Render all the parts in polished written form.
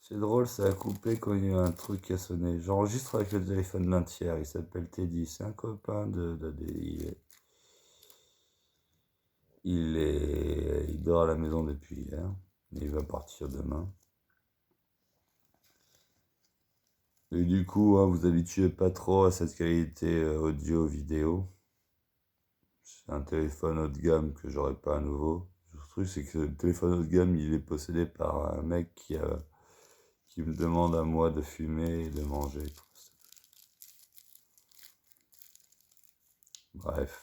C'est drôle, ça a coupé quand il y a un truc qui a sonné. J'enregistre avec le téléphone d'un tiers, il s'appelle Teddy, c'est un copain il dort à la maison depuis hier, et il va partir demain. Et du coup, hein, vous habituez pas trop à cette qualité audio-vidéo. C'est un téléphone haut de gamme que j'aurais pas à nouveau. Le truc, c'est que le téléphone haut de gamme, il est possédé par un mec qui me demande à moi de fumer et de manger. Bref.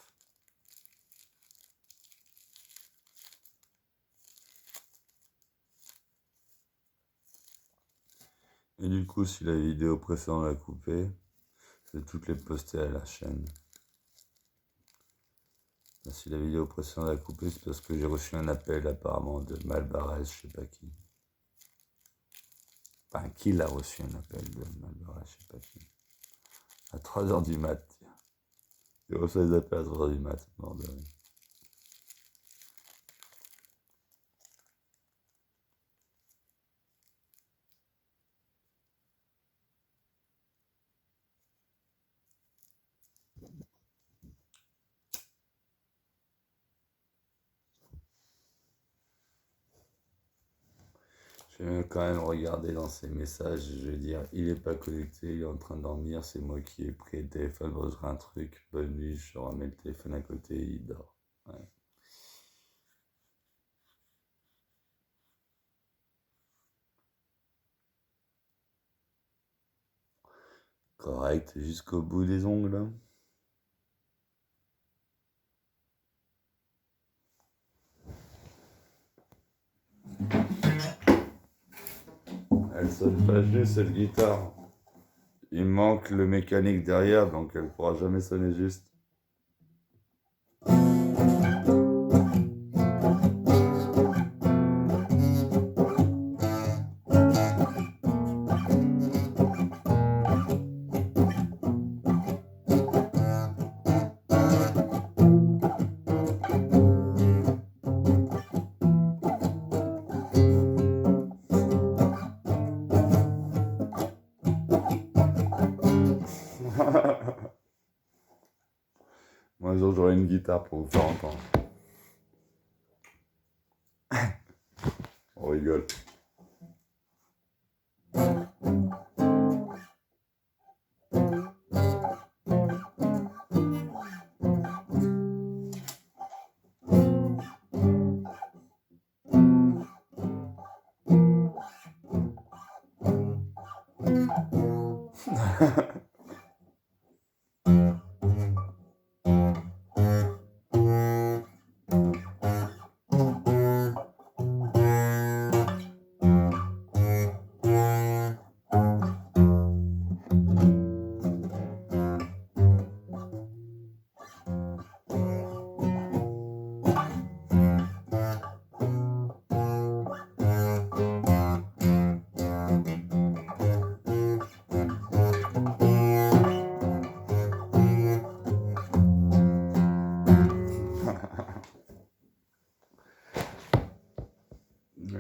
Et du coup, si la vidéo précédente a coupé, je vais toutes les poster à la chaîne. Si la vidéo précédente a coupé, c'est parce que j'ai reçu un appel apparemment de Malbarès, je sais pas qui. Enfin, qui l'a reçu un appel de Malbarès, je sais pas qui. À 3h du mat. J'ai reçu des appels à 3h du mat. Mort de rire. Je vais quand même regarder dans ses messages, je vais dire, il est pas connecté, il est en train de dormir, c'est moi qui ai pris le téléphone pour faire un truc, bonne nuit, je remets le téléphone à côté, il dort. Ouais. Correct, jusqu'au bout des ongles. Elle sonne pas juste, cette guitare. Il manque le mécanique derrière, donc elle pourra jamais sonner juste. Moi, un jour, j'aurai une guitare pour vous faire entendre. On rigole.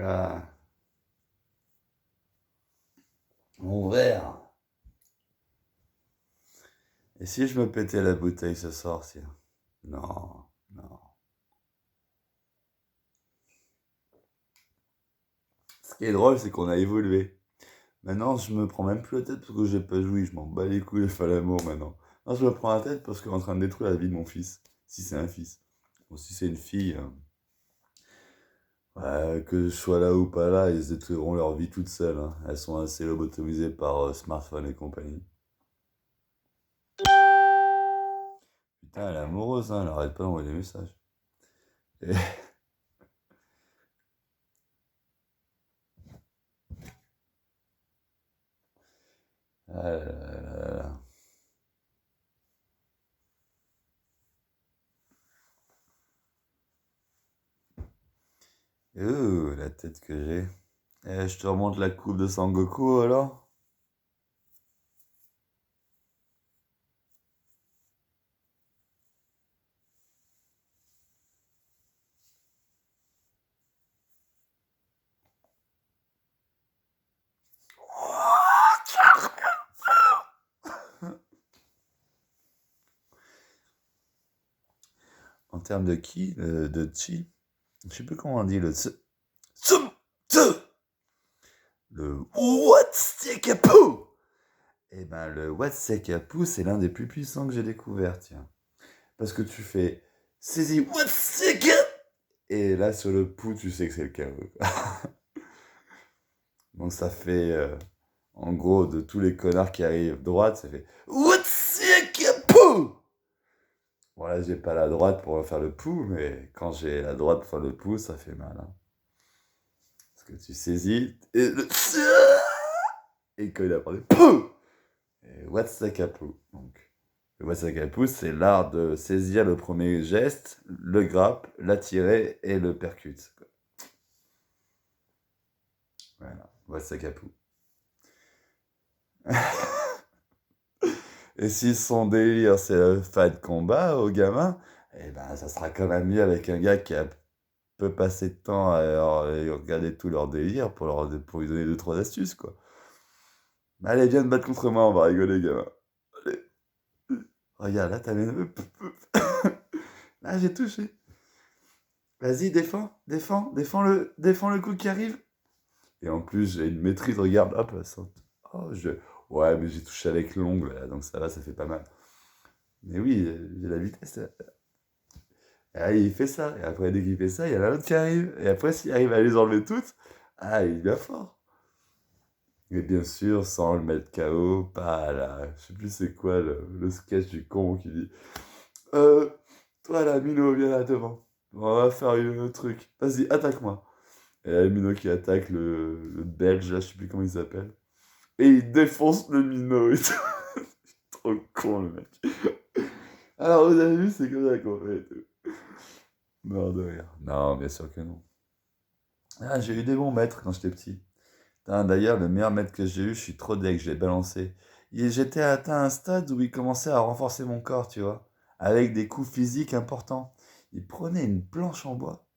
Ah, mon verre. Et si je me pétais la bouteille ce soir, si? Non, non. Ce qui est drôle, c'est qu'on a évolué. Maintenant, je me prends même plus la tête parce que j'ai pas joui. Je m'en bats les couilles, je fais l'amour maintenant. Non, je me prends la tête parce qu'on est en train de détruire la vie de mon fils. Si c'est un fils. Bon, si c'est une fille, ouais, que je sois là ou pas là, ils détruiront leur vie toutes seules, hein. Elles sont assez lobotomisées par smartphone et compagnie. Putain, elle est amoureuse, hein, elle arrête pas d'envoyer des messages. Et- Ah là là là là. La tête que j'ai. Je te remonte la coupe de Sangoku alors? termes de ki, de chi. Je sais plus comment on dit le tsum, tsu. Le Watsekapu. Eh ben, le Watsekapu, c'est l'un des plus puissants que j'ai découvert, tiens. Parce que tu fais saisis Watsekapu. Et là, sur le pou, tu sais que c'est le KO. Donc ça fait, en gros, de tous les connards qui arrivent droite, ça fait Watsekapu. Bon, là, j'ai pas la droite pour faire le pou, mais quand j'ai la droite pour faire le pou, ça fait mal. Hein. Parce que tu saisis, et quand il a parlé, pou. Et Watsekapu. Donc, le Watsekapu, c'est l'art de saisir le premier geste, le grappe, l'attirer et le percute. Voilà, Watsekapu. Et si son délire, c'est le fight combat au gamin, eh ben, ça sera quand même mieux avec un gars qui peut passer de temps à regarder tout leur délire pour lui donner 2-3 astuces, quoi. Allez, viens te battre contre moi, on va rigoler, gamin. Allez. Regarde, là, t'as mes... Là, j'ai touché. Vas-y, défends le coup qui arrive. Et en plus, j'ai une maîtrise, regarde, hop, ça saute. Oh, ouais, mais j'ai touché avec l'ongle, là, donc ça va, ça fait pas mal. Mais oui, j'ai la vitesse. Et là, il fait ça. Et après, dès qu'il fait ça, il y en a un autre qui arrive. Et après, s'il arrive à les enlever toutes, ah, il est fort. Et bien sûr, sans le mettre KO, pas là. Je sais plus c'est quoi le sketch du con qui dit toi là, Mino, viens là devant. On va faire un truc. Vas-y, attaque-moi. Et là, le Mino qui attaque le Belge, là, je sais plus comment il s'appelle. Et il défonce le Mino et tout. Trop con, le mec. Alors, vous avez vu, c'est comme ça qu'on fait et tout. Mort de rire. Non, bien sûr que non. Ah, j'ai eu des bons maîtres quand j'étais petit. D'ailleurs, le meilleur maître que j'ai eu, je suis trop deg, je l'ai balancé. J'étais atteint un stade où il commençait à renforcer mon corps, tu vois, avec des coups physiques importants. Il prenait une planche en bois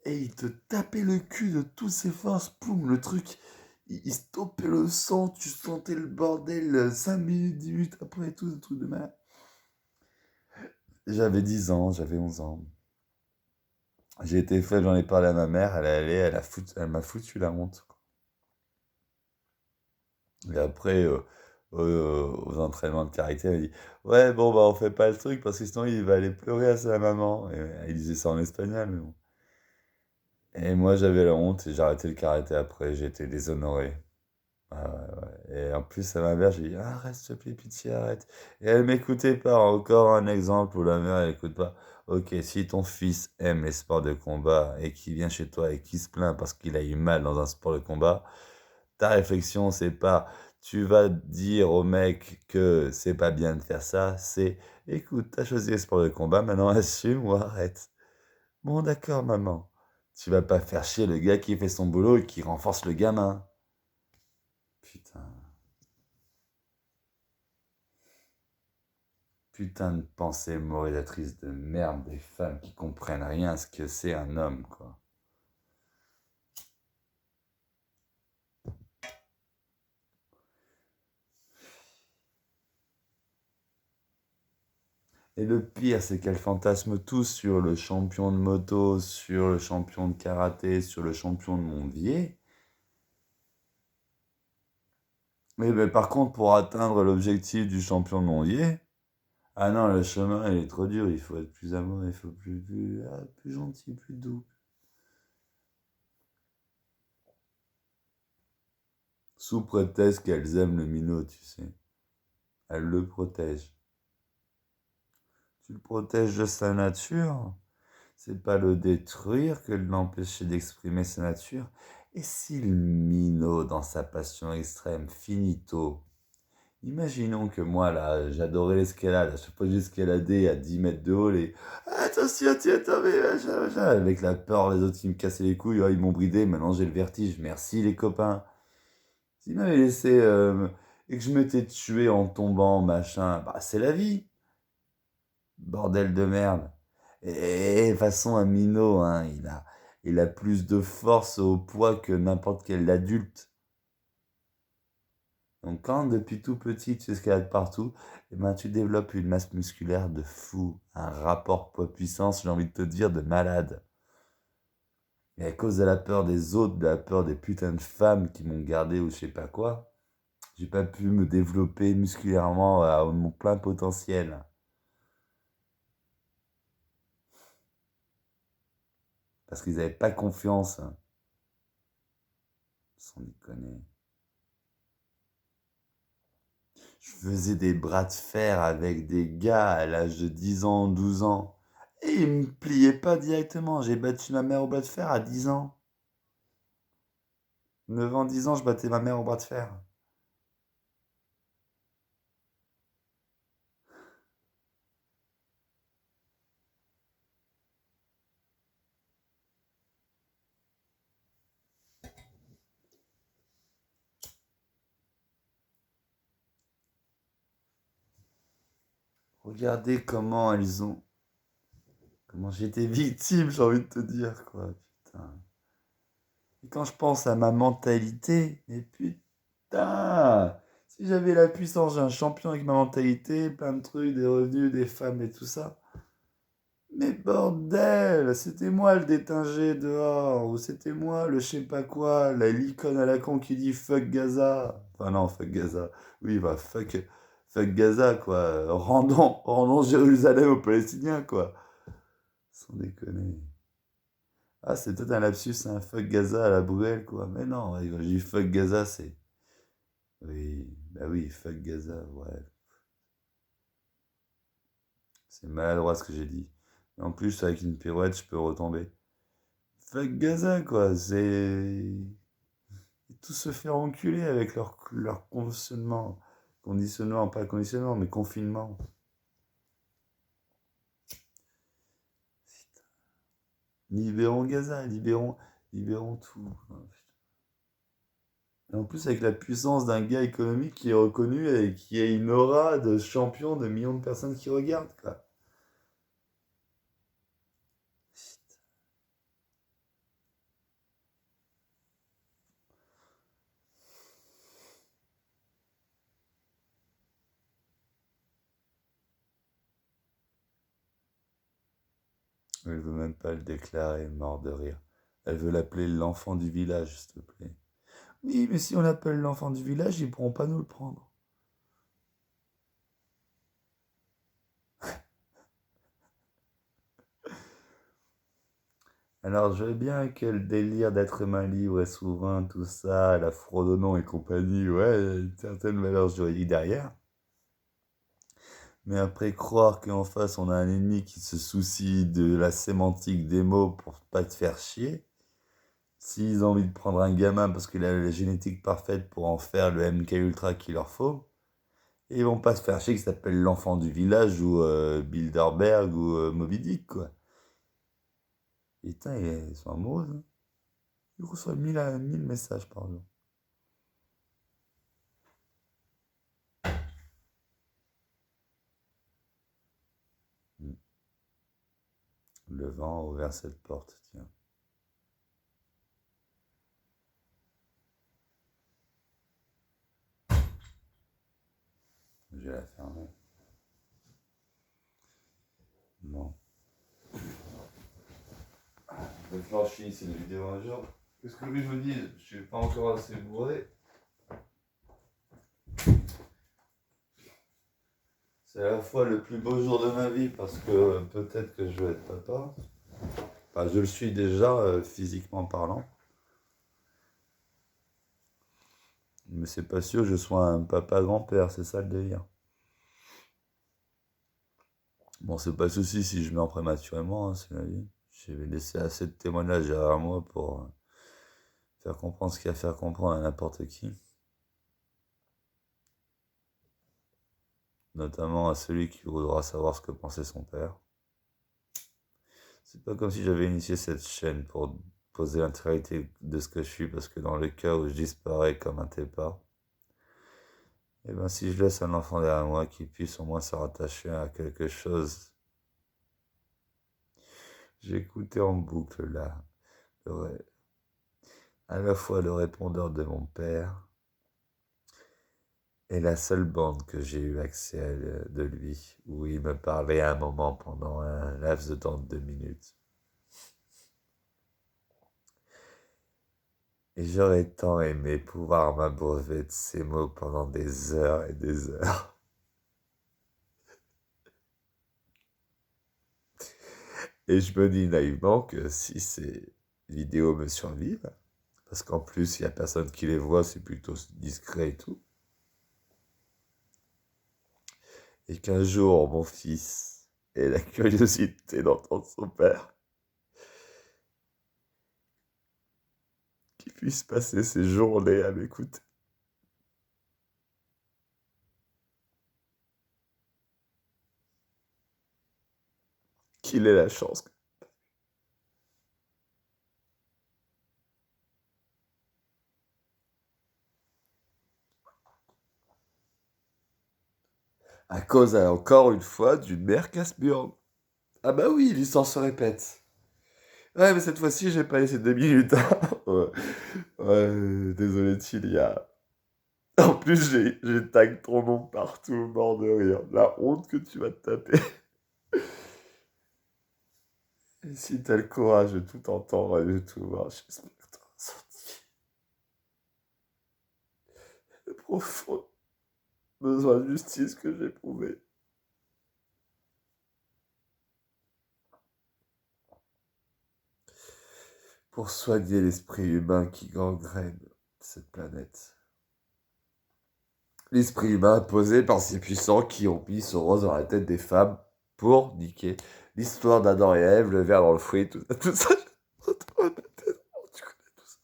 et il te tapait le cul de toutes ses forces. Poum, le truc, il stoppait le sang, tu sentais le bordel 5 minutes, 10 minutes après tout, ce truc de malade. J'avais 10 ans, j'avais 11 ans. J'ai été faible, j'en ai parlé à ma mère, elle m'a foutu la honte. Et après, aux entraînements de karaté, elle dit ouais, bon, bah, on fait pas le truc parce que sinon il va aller pleurer à sa maman. Et il disait ça en espagnol, mais bon. Et moi, j'avais la honte et j'ai arrêté le karaté après, j'ai été déshonoré. Ah ouais, ouais. Et en plus, à ma mère, j'ai dit arrête, s'il te plaît, pitié, arrête. Et elle m'écoutait pas. Encore un exemple où la mère, elle écoute pas. Ok, si ton fils aime les sports de combat et qu'il vient chez toi et qu'il se plaint parce qu'il a eu mal dans un sport de combat, ta réflexion, c'est pas tu vas dire au mec que c'est pas bien de faire ça, c'est écoute, t'as choisi les sports de combat, maintenant assume ou arrête. Bon, d'accord, maman. Tu vas pas faire chier le gars qui fait son boulot et qui renforce le gamin. Putain. Putain de pensée moralisatrice de merde des femmes qui comprennent rien à ce que c'est un homme, quoi. Et le pire, c'est qu'elles fantasment tous sur le champion de moto, sur le champion de karaté, sur le champion de mondier. Mais par contre, pour atteindre l'objectif du champion de mondier, ah non, le chemin, il est trop dur, il faut être plus amoureux, il faut plus gentil, plus doux. Sous prétexte qu'elles aiment le minot, tu sais. Elles le protègent. Tu le protèges de sa nature. C'est pas le détruire que de l'empêcher d'exprimer sa nature. Et si le minot, dans sa passion extrême, finito, imaginons que moi, là, j'adorais l'escalade. À chaque fois que j'escaladais à 10 mètres de haut, les attention, tiens, mais machin, avec la peur, les autres qui me cassaient les couilles, oh, ils m'ont bridé, maintenant j'ai le vertige. Merci les copains. S'ils m'avaient laissé et que je m'étais tué en tombant, machin, bah c'est la vie. Bordel de merde. Et de toute façon, un minot, hein, il a plus de force au poids que n'importe quel adulte. Donc quand depuis tout petit tu escalades partout, et ben tu développes une masse musculaire de fou, un rapport poids-puissance, j'ai envie de te dire, de malade. Et à cause de la peur des autres, de la peur des putains de femmes qui m'ont gardé ou je sais pas quoi, j'ai pas pu me développer musculairement à mon plein potentiel. Parce qu'ils avaient pas confiance, hein, sans déconner. Je faisais des bras de fer avec des gars à l'âge de 10 ans, 12 ans. Et ils me pliaient pas directement. J'ai battu ma mère au bras de fer à 10 ans. 9 ans, 10 ans, je battais ma mère au bras de fer. Regardez comment elles ont... Comment j'ai été victime, j'ai envie de te dire, quoi. Putain. Et quand je pense à ma mentalité, mais putain, si j'avais la puissance, j'ai un champion avec ma mentalité, plein de trucs, des revenus, des femmes et tout ça. Mais bordel, c'était moi le détingé dehors, ou c'était moi le je sais pas quoi, l'icône à la con qui dit fuck Gaza. Enfin non, fuck Gaza. Oui, bah fuck Gaza, quoi. Rendons Jérusalem aux Palestiniens, quoi. Sans déconner. Ah, c'est peut-être un lapsus, c'est un fuck Gaza à la Bruelle, quoi. Mais non, ouais, quand je dis fuck Gaza, c'est... Oui, bah oui, fuck Gaza, ouais. C'est maladroit ce que j'ai dit. Et en plus, avec une pirouette, je peux retomber. Fuck Gaza, quoi. C'est... Tous se faire enculer avec leur conditionnement. Conditionnement, pas conditionnement, mais confinement. Libérons Gaza, libérons tout. Et en plus, avec la puissance d'un gars économique qui est reconnu et qui a une aura de champion de millions de personnes qui regardent, quoi. Elle veut même pas le déclarer, mort de rire. Elle veut l'appeler l'enfant du village, s'il te plaît. Oui, mais si on l'appelle l'enfant du village, ils pourront pas nous le prendre. Alors, je veux bien que le délire d'être main libre et souverain, tout ça, la fredonnement et compagnie, ouais, il y a une certaine valeur juridique derrière. Mais après, croire qu'en face, on a un ennemi qui se soucie de la sémantique des mots pour pas te faire chier, s'ils ont envie de prendre un gamin parce qu'il a la génétique parfaite pour en faire le MK Ultra qu'il leur faut, ils vont pas se faire chier qui s'appelle l'enfant du village ou Bilderberg ou Moby Dick, quoi. Putain, ils sont amoureux, hein. Ils reçoivent 1000 messages par jour. Mm. Le vent a ouvert cette porte, tiens. Je vais la fermer. Non. Il va falloir que je finisse cette vidéo un jour. Qu'est-ce que je vous dis? Je suis pas encore assez bourré. C'est à la fois le plus beau jour de ma vie parce que peut-être que je vais être papa. Enfin, je le suis déjà physiquement parlant. Mais c'est pas sûr que je sois un papa grand-père, c'est ça le délire. Bon, c'est pas souci si je meurs prématurément, hein, c'est la vie. Je vais laisser assez de témoignages derrière moi pour faire comprendre ce qu'il y a à faire comprendre à n'importe qui. Notamment à celui qui voudra savoir ce que pensait son père. C'est pas comme si j'avais initié cette chaîne pour poser l'intégralité de ce que je suis, parce que dans le cas où je disparais comme un tépar, et ben si je laisse un enfant derrière moi qui puisse au moins se rattacher à quelque chose, j'ai écouté en boucle là, le, à la fois le répondeur de mon père, Et la seule bande que j'ai eu accès de lui, où il me parlait à un moment pendant un laps de temps de 2 minutes. Et j'aurais tant aimé pouvoir m'abreuver de ces mots pendant des heures et des heures. Et je me dis naïvement que si ces vidéos me survivent, parce qu'en plus il n'y a personne qui les voit, c'est plutôt discret et tout, et qu'un jour mon fils ait la curiosité d'entendre son père, qu'il puisse passer ses journées à m'écouter. Qu'il ait la chance. À cause, encore une fois, d'une mère casse-burne. Ah bah oui, l'histoire se répète. Ouais, mais cette fois-ci, j'ai pas laissé 2 minutes. Ouais, ouais, désolé, Tilia. En plus, j'ai tag ton nom partout, mort de rire. La honte que tu vas te taper. Et si t'as le courage de tout entendre et de tout voir, j'espère que t'auras senti le profond besoin de justice que j'ai éprouvé. Pour soigner l'esprit humain qui gangrène cette planète. L'esprit humain imposé par ces puissants qui ont mis ce rose dans la tête des femmes pour niquer l'histoire d'Adam et Ève, le verre dans le fruit, tout ça, tout ça. Tu connais tout ça.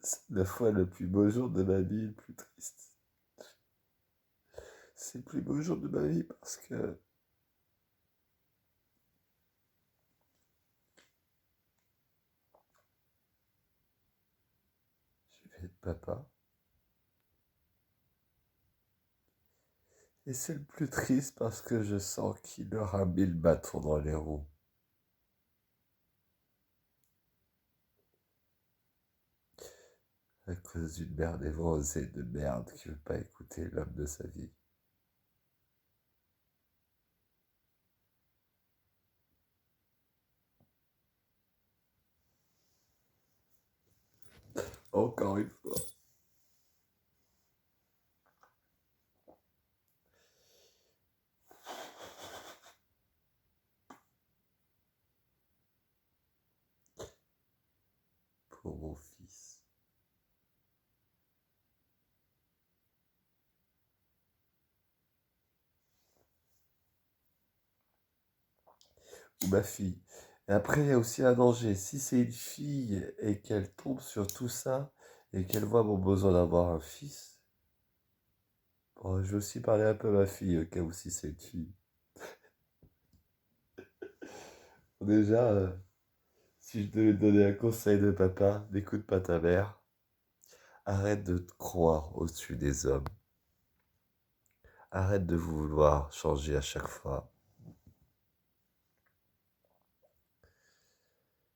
C'est la fois le plus beau jour de ma vie, le plus triste. C'est le plus beau jour de ma vie parce que je vais être papa. Et c'est le plus triste parce que je sens qu'il aura mis le bâton dans les roues. À cause d'une mère névrosée de merde qui veut pas écouter l'homme de sa vie. Encore une fois. Pour mon fils. Ou ma fille. Et après, il y a aussi un danger. Si c'est une fille et qu'elle tombe sur tout ça et qu'elle voit mon besoin d'avoir un fils, bon, je vais aussi parler un peu à ma fille, au cas où si c'est une fille. Déjà, si je devais te donner un conseil de papa, n'écoute pas ta mère. Arrête de te croire au-dessus des hommes. Arrête de vouloir changer à chaque fois.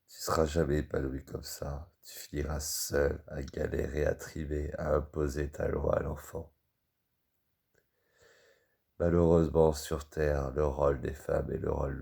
Tu seras jamais épanoui comme ça. Tu finiras seul à galérer, à trimer, à imposer ta loi à l'enfant. Malheureusement, sur Terre, le rôle des femmes est le rôle le